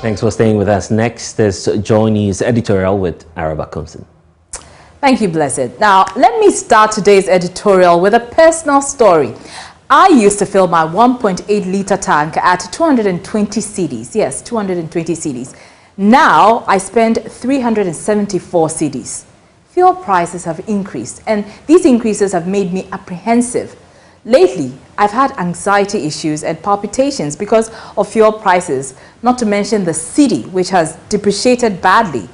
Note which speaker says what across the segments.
Speaker 1: Thanks for staying with us. Next is JoyNews Editorial with Araba Koomson.
Speaker 2: Thank you, Blessed. Now, let me start today's editorial with a personal story. I used to fill my 1.8-liter tank at 220 cedis. Yes, 220 cedis. Now, I spend 374 cedis. Fuel prices have increased, and these increases have made me apprehensive. Lately, I've had anxiety issues and palpitations because of fuel prices, not to mention the cedi, which has depreciated badly.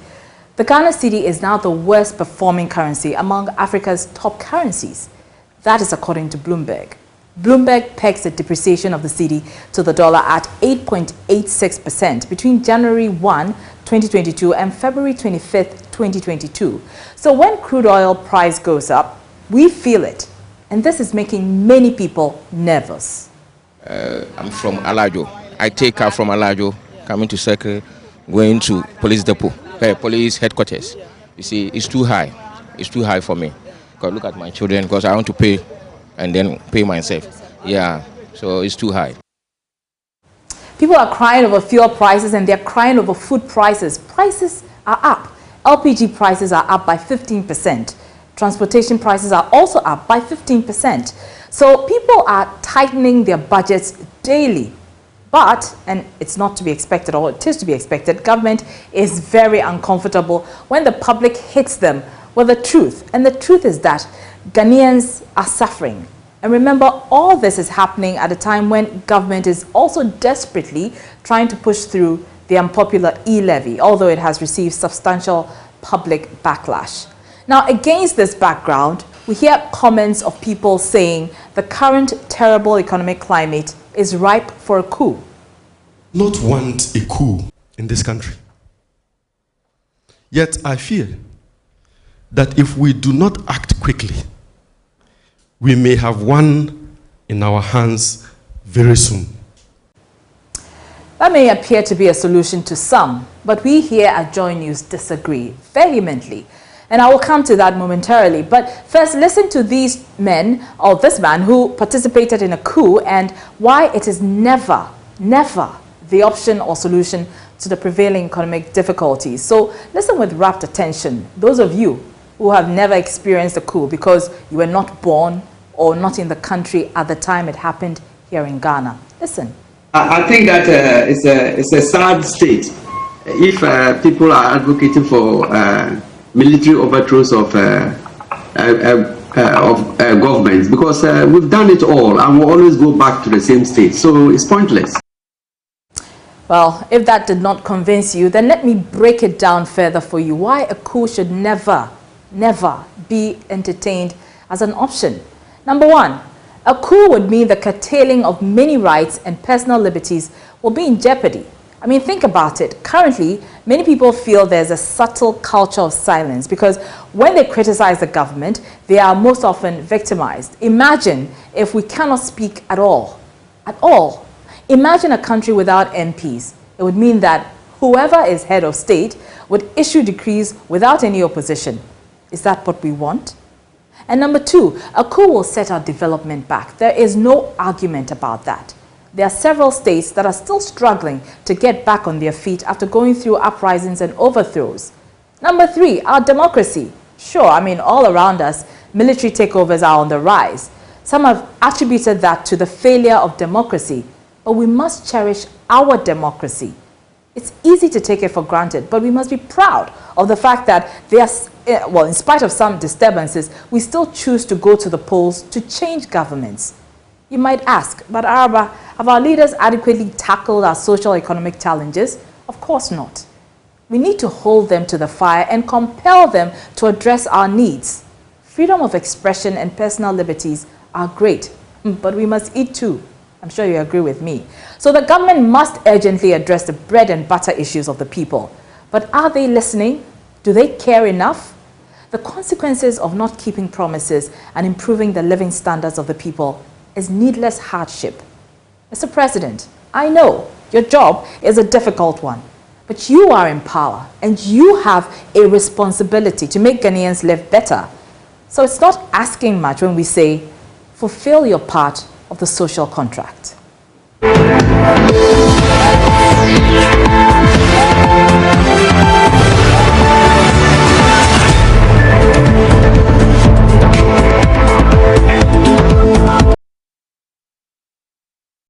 Speaker 2: The Ghana cedi is now the worst performing currency among Africa's top currencies. That is according to Bloomberg. Bloomberg pegs the depreciation of the cedi to the dollar at 8.86% between January 1, 2022 and February 25th, 2022. So when crude oil price goes up, we feel it. And this is making many people nervous.
Speaker 3: I'm from Alajo. I take car from Alajo, coming to Circle, going to police depot, police headquarters. You see, it's too high. It's too high for me. Because look at my children, because I want to pay and then pay myself. Yeah, so it's too high.
Speaker 2: People are crying over fuel prices and they're crying over food prices. Prices are up. LPG prices are up by 15%. Transportation prices are also up by 15%. So people are tightening their budgets daily. But, and it's not to be expected, or it is to be expected, government is very uncomfortable when the public hits them with the truth. And the truth is that Ghanaians are suffering. And remember, all this is happening at a time when government is also desperately trying to push through the unpopular e-levy, although it has received substantial public backlash. Now, against this background, we hear comments of people saying the current terrible economic climate is ripe for a coup.
Speaker 4: Not want a coup in this country. Yet I fear that if we do not act quickly, we may have one in our hands very soon.
Speaker 2: That may appear to be a solution to some, but we here at JoyNews disagree vehemently. And I will come to that momentarily. But first, listen to these men, or this man, who participated in a coup and why it is never the option or solution to the prevailing economic difficulties. So listen with rapt attention, those of you who have never experienced a coup because you were not born or not in the country at the time it happened here in Ghana. Listen.
Speaker 5: I think that it's a sad state if people are advocating for military overthrows of governments, because we've done it all and we'll always go back to the same state. So it's pointless.
Speaker 2: Well, if that did not convince you, then let me break it down further for you. Why a coup should never be entertained as an option. Number one, a coup would mean the curtailing of many rights and personal liberties will be in jeopardy. I mean, think about it. Currently, many people feel there's a subtle culture of silence because when they criticize the government, they are most often victimized. Imagine if we cannot speak at all. At all. Imagine a country without MPs. It would mean that whoever is head of state would issue decrees without any opposition. Is that what we want? And number two, a coup will set our development back. There is no argument about that. There are several states that are still struggling to get back on their feet after going through uprisings and overthrows. Number three, our democracy. Sure, I mean, all around us, military takeovers are on the rise. Some have attributed that to the failure of democracy, but we must cherish our democracy. It's easy to take it for granted, but we must be proud of the fact that well, in spite of some disturbances, we still choose to go to the polls to change governments. You might ask, but Araba, have our leaders adequately tackled our social economic challenges? Of course not. We need to hold them to the fire and compel them to address our needs. Freedom of expression and personal liberties are great, but we must eat too. I'm sure you agree with me. So the government must urgently address the bread and butter issues of the people. But are they listening? Do they care enough? The consequences of not keeping promises and improving the living standards of the people is needless hardship. Mr. President, I know your job is a difficult one, but you are in power and you have a responsibility to make Ghanaians live better. So it's not asking much when we say, fulfill your part of the social contract.